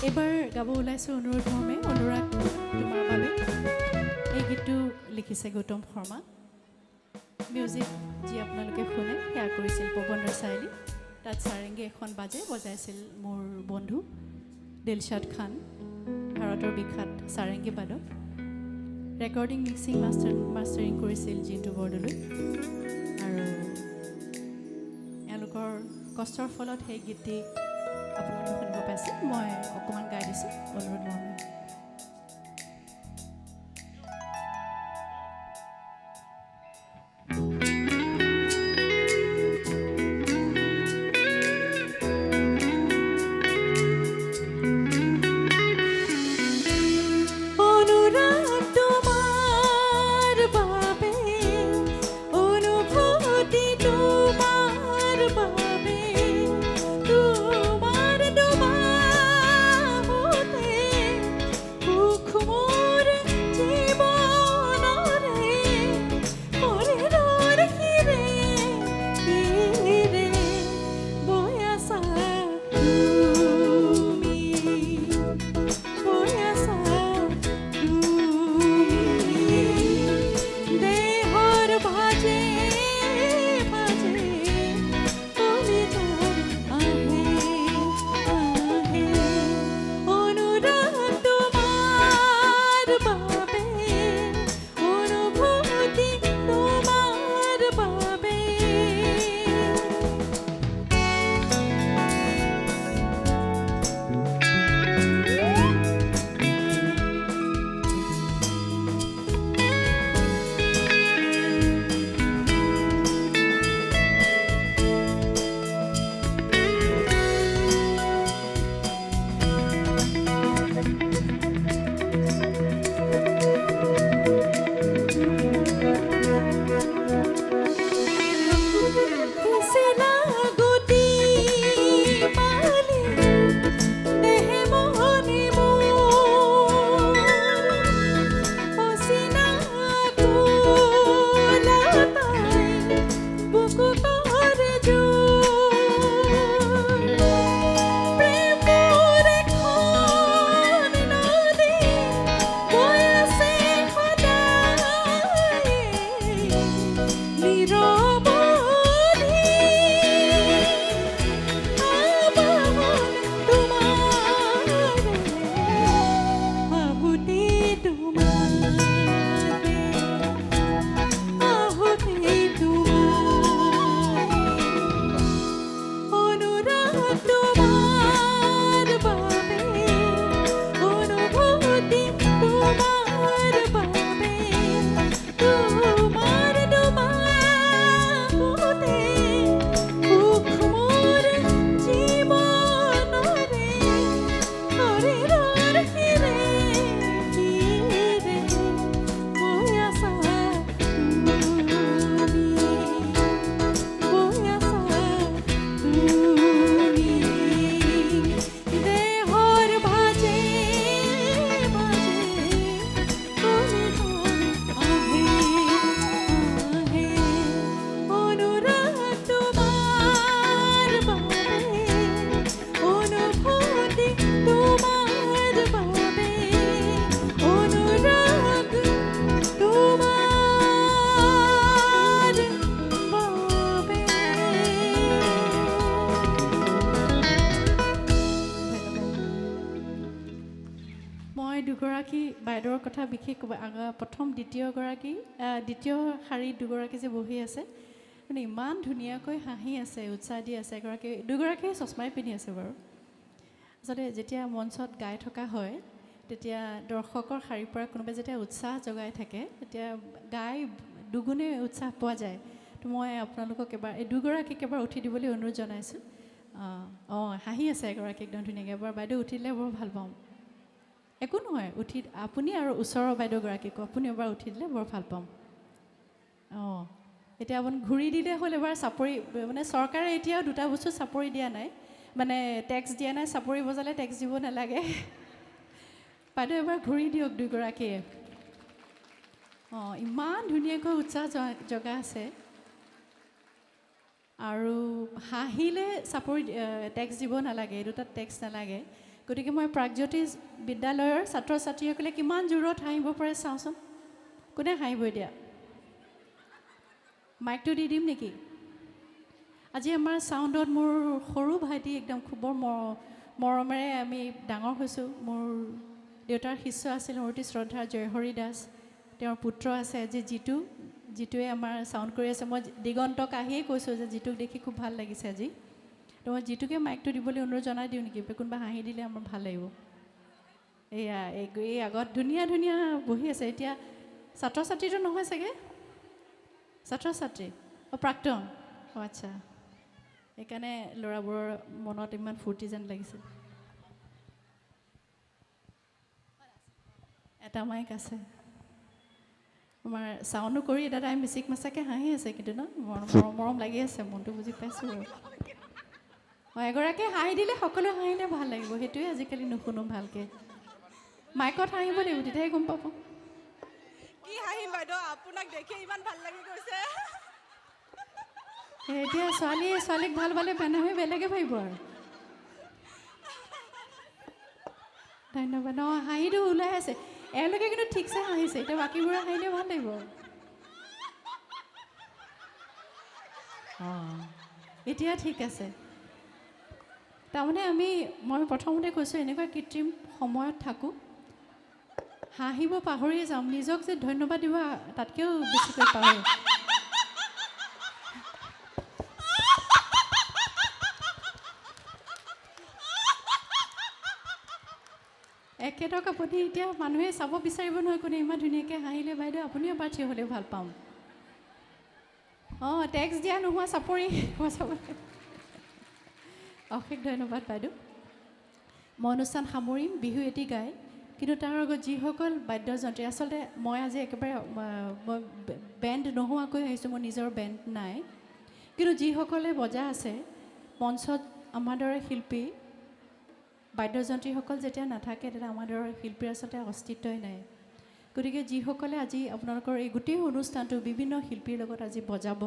এবাৰ গাব ওলাইছোঁ অনুৰোধ মৰ্মে অনুৰাগ তোমাৰ বাবে। এই গীতটো লিখিছে গৌতম শৰ্মা, মিউজিক যি আপোনালোকে শুনে সেয়া কৰিছিল পৱন ৰসাইলী। তাত চাৰেংগী এখন বজাইছিল মোৰ বন্ধু দিলশাদ খান, ভাৰতৰ বিখ্যাত চাৰেংগী বাদক। ৰেকৰ্ডিং মিক্সিং মাষ্টাৰিং কৰিছিল জিন্তু বৰদলৈ। আৰু এওঁলোকৰ কষ্টৰ ফলত সেই গীতটি আপোনালোকে শুনিব পাইছে। মই অকণমান গাই দিছোঁ অনুৰোধ মৰ্মে। মই দুগৰাকী বাইদেউৰ কথা বিশেষ প্ৰথম দ্বিতীয় শাৰীত দুগৰাকী যে বহি আছে, মানে ইমান ধুনীয়াকৈ হাঁহি আছে, উৎসাহ দি আছে। দুগৰাকী চশমাই পিন্ধি আছে বাৰু। আচলতে যেতিয়া মঞ্চত গাই থকা হয় তেতিয়া দৰ্শকৰ শাৰীৰ পৰা কোনোবাই যেতিয়া উৎসাহ জগাই থাকে তেতিয়া গাই দুগুণে উৎসাহ পোৱা যায়। তো মই আপোনালোকক এই দুগৰাকীক এবাৰ উঠি দিবলৈ অনুৰোধ জনাইছোঁ। হাঁহি আছে এগৰাকী একদম ধুনীয়াকৈ। এবাৰ বাইদেউ উঠি দিলে বৰ ভাল পাম। একো নহয়, আপুনি আৰু ওচৰৰ বাইদেউগৰাকীকো আপুনি এবাৰ উঠি দিলে বৰ ভাল পাম। এতিয়া আপুনি ঘূৰি দিলে হ'ল এবাৰ চাপৰি। মানে চৰকাৰে এতিয়াও দুটা বস্তু চাপৰি দিয়া নাই, মানে টেক্স দিয়া নাই। চাপৰি বজালে টেক্স দিব নালাগে। বাইদেউ এবাৰ ঘূৰি দিয়ক দুগৰাকীয়ে। ইমান ধুনীয়াকৈ উৎসাহ জগা আছে। আৰু হাঁহিলে চাপৰি টেক্স দিব নালাগে, এই দুটাত টেক্স নালাগে। গতিকে মই প্ৰাগজ্যোতি বিদ্যালয়ৰ ছাত্ৰ ছাত্ৰীসকলে কিমান জোৰত হাঁহিব পাৰে চাওঁচোন কোনে হাঁহিব এতিয়া মাইকটো দি দিম নেকি আজি আমাৰ চাউণ্ডত মোৰ সৰু ভাইটি একদম খুব মৰমেৰে আমি ডাঙৰ হৈছোঁ মোৰ দেউতাৰ শিষ্য আছিল অতি শ্ৰদ্ধা জয়হৰি দাস তেওঁৰ পুত্ৰ আছে আজি জিতুৱে আমাৰ চাউণ্ড কৰি আছে মই দিগন্তক আহিয়ে কৈছোঁ যে জিতুক দেখি খুব ভাল লাগিছে আজি তো মই জিতুকে মাইকটো দিবলৈ অনুৰোধ জনাই দিওঁ নেকি কোনোবা হাঁহি দিলে আমাৰ ভাল লাগিব এয়া এই আগত ধুনীয়া ধুনীয়া বহি আছে এতিয়া ছাত্ৰ ছাত্ৰীটো নহয় চাগে ছাত্ৰ ছাত্ৰী প্ৰাক্তন আচ্ছা সেইকাৰণে ল'ৰাবোৰৰ মনত ইমান ফূৰ্তি যেন লাগিছে এটা মাইক আছে আমাৰ চাউণ্ডো কৰি এটা টাইম মিচিক মাচাকৈ হাঁহি আছে কিন্তু ন মৰম লাগি আছে মনটো বুজি পাইছোঁ আৰু এগৰাকীয়ে হাঁহি দিলে সকলোৱে হাঁহিলে ভাল লাগিব সেইটোৱে আজিকালি নুশুনো ভালকৈ মাইকত হাঁহিব লাগিব তেতিয়াহে গম পাব কি হাঁহিম বাইদেউ আপোনাক দেখি ইমান ভাল লাগি গৈছে এতিয়া ছোৱালীক ভাল পালে বেনাহে বেলেগে ভাবিব আৰু ধন্যবাদ অঁ হাঁহিটো ওলাই আছে এওঁলোকে কিন্তু ঠিকছে হাঁহিছে এতিয়া বাকীবোৰে হাঁহিলে ভাল লাগিব অঁ এতিয়া ঠিক আছে তাৰমানে মই প্ৰথমতে কৈছোঁ এনেকুৱা কৃত্ৰিম সময়ত থাকোঁ হাঁহিব পাহৰিয়ে যাম নিজক যে ধন্যবাদ দিব তাতকৈও বেছিকৈ পাহৰোঁ একেদক আপুনি এতিয়া মানুহে চাব বিচাৰিব নহয় কোনে ইমান ধুনীয়াকৈ হাঁহিলে বাইদেউ আপুনিও এবাৰ থিয় হ'লেও ভাল পাম অঁ টেক্স দিয়া নোহোৱা চাপৰি অশেষ ধন্যবাদ বাইদেউ মই অনুষ্ঠান সামৰিম বিহু এটি গাই কিন্তু তাৰ আগত যিসকল বাদ্যযন্ত্ৰী আচলতে মই আজি একেবাৰে মই বেণ্ড নোহোৱাকৈ আহিছোঁ মোৰ নিজৰ বেণ্ড নাই কিন্তু যিসকলে বজাই আছে মঞ্চত আমাৰ দৰে শিল্পী বাদ্যযন্ত্ৰীসকল যেতিয়া নাথাকে তেতিয়া আমাৰ দৰে শিল্পীৰ আচলতে অস্তিত্বই নাই গতিকে যিসকলে আজি আপোনালোকৰ এই গোটেই অনুষ্ঠানটো বিভিন্ন শিল্পীৰ লগত আজি বজাব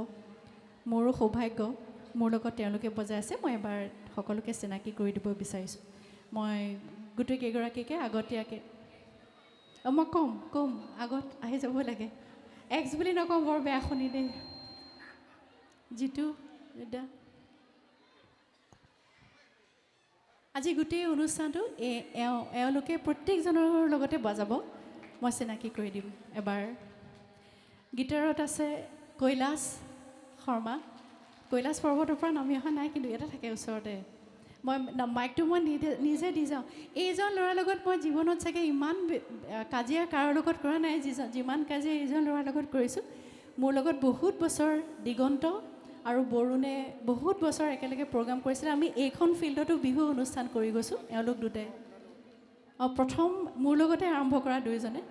মোৰো সৌভাগ্য মোৰ লগত তেওঁলোকে বজাই আছে মই এবাৰ সকলোকে চিনাকি কৰি দিব বিচাৰিছোঁ মই গোটেইকেইগৰাকীকে আগতীয়াকৈ মই ক'ম আগত আহি যাব লাগে এক্স বুলি নকওঁ বৰ বেয়া শুনি দেই জিতু দাদা আজি গোটেই অনুষ্ঠানটো এওঁলোকে প্ৰত্যেকজনৰ লগতে বজাব মই চিনাকি কৰি দিম এবাৰ গীটাৰত আছে কৈলাশ শৰ্মা কৈলাশ পৰ্বতৰ পৰা নামি অহা নাই কিন্তু ইয়াতে থাকে ওচৰতে মই মাইকটো মই নিজে দি যাওঁ এইজন ল'ৰাৰ লগত মই জীৱনত চাগে ইমান কাজিয়া কাৰো লগত কৰা নাই যিমান কাজিয়া এইজন ল'ৰাৰ লগত কৰিছোঁ মোৰ লগত বহুত বছৰ দিগন্ত আৰু বৰুণে বহুত বছৰ একেলগে প্ৰগ্ৰাম কৰিছিলে আমি এইখন ফিল্ডতো বিহু অনুষ্ঠান কৰি গৈছোঁ এওঁলোক দুটাই প্ৰথম মোৰ লগতে আৰম্ভ কৰা দুয়োজনে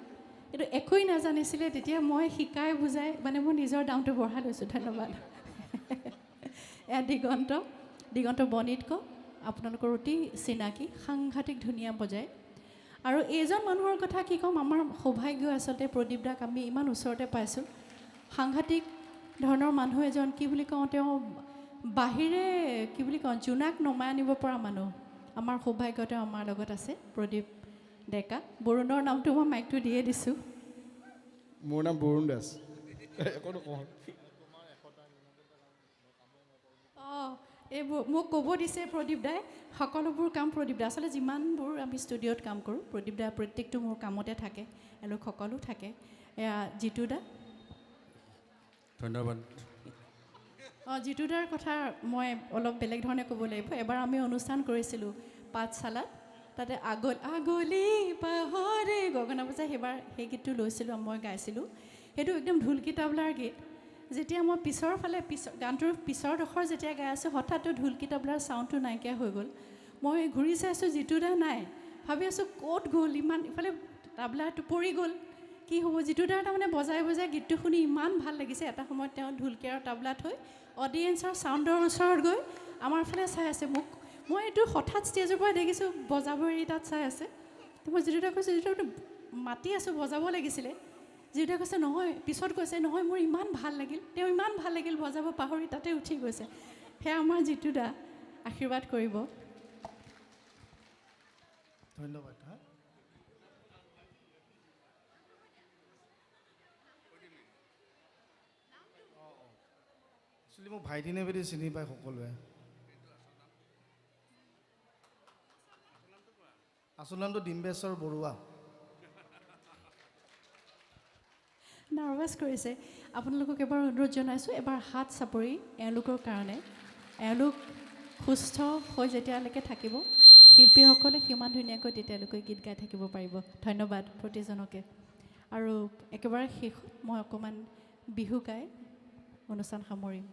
কিন্তু একোৱেই নাজানিছিলে তেতিয়া মই শিকাই বুজাই মানে মোৰ নিজৰ দামটো বঢ়াই লৈছোঁ ধন্যবাদ এয়া দিগন্ত বনিতক আপোনালোকৰ অতি চিনাকি সাংঘাতিক ধুনীয়া বজায় আৰু এইজন মানুহৰ কথা কি ক'ম আমাৰ সৌভাগ্য আচলতে প্ৰদীপ দাক আমি ইমান ওচৰতে পাইছোঁ সাংঘাতিক ধৰণৰ মানুহ এজন কি বুলি কওঁ তেওঁ বাহিৰে কি বুলি কওঁ জোনাক নমাই আনিব পৰা মানুহ আমাৰ সৌভাগ্য তেওঁ আমাৰ লগত আছে প্ৰদীপ ডেকা বৰুণৰ নামটো মই মাইকটো দিয়ে দিছোঁ মোৰ নাম বৰুণ দাস অঁ এইবোৰ মোক ক'ব দিছে প্ৰদীপ দাই সকলোবোৰ কাম প্ৰদীপ দা আচলতে যিমানবোৰ আমি ষ্টুডিঅ'ত কাম কৰোঁ প্ৰদীপ দা প্ৰত্যেকটো মোৰ কামতে থাকে এওঁলোক সকলো থাকে এয়া জিতু দা ধন্যবাদ অঁ জিতু দাৰ কথা মই অলপ বেলেগ ধৰণে ক'ব লাগিব এবাৰ আমি অনুষ্ঠান কৰিছিলোঁ পাঠশালাত তাতে আগলি পাহৰে গগনা বজাই সেই গীতটো লৈছিলোঁ মই গাইছিলোঁ সেইটো একদম ঢোলকি তাবলাৰ গীত যেতিয়া মই গানটোৰ পিছৰডোখৰ যেতিয়া গাই আছোঁ হঠাৎ ঢোলকি তাবলাৰ চাউণ্ডটো নাইকিয়া হৈ গ'ল মই ঘূৰি চাইছোঁ জিতু দা নাই ভাবি আছোঁ ক'ত গ'ল ইমান ইফালে তাবলাটো পৰি গ'ল কি হ'ব জিতু দাৰ তাৰমানে বজাই গীতটো শুনি ইমান ভাল লাগিছে এটা সময়ত তেওঁ ঢোলকি আৰু তাবলা থৈ অডিয়েঞ্চৰ চাউণ্ডৰ ওচৰত গৈ আমাৰ ফালে চাই আছে মই এইটো হঠাৎ ষ্টেজৰ পৰা দেখিছোঁ বজাব এৰি তাত চাই আছে মই জিতু দাক কৈছোঁ জিতু মাতি আছোঁ বজাব লাগিছিলে জিতুৱে কৈছে নহয় পিছত কৈছে নহয় মোৰ ইমান ভাল লাগিল তেওঁ ইমান ভাল লাগিল বজাব পাহৰি তাতে উঠি গৈছে সেয়া আমাৰ জিতু দা আশীৰ্বাদ কৰিব ধন্যবাদ হা একচুৱেলি মোক ভাইটিনে বুলি চিনি পায় সকলোৱে আচল নামটো ডিম্বেশ্বৰ বৰুৱা নাৰ্ভাছ কৰিছে আপোনালোকক এবাৰ অনুৰোধ জনাইছোঁ এবাৰ হাত চাপৰি এওঁলোকৰ কাৰণে এওঁলোক সুস্থ হৈ যেতিয়ালৈকে থাকিব শিল্পীসকলে সিমান ধুনীয়াকৈ তেতিয়ালৈকে গীত গাই থাকিব পাৰিব ধন্যবাদ প্ৰতিজনকে আৰু একেবাৰে শেষত মই অকণমান বিহু গাই অনুষ্ঠান সামৰিম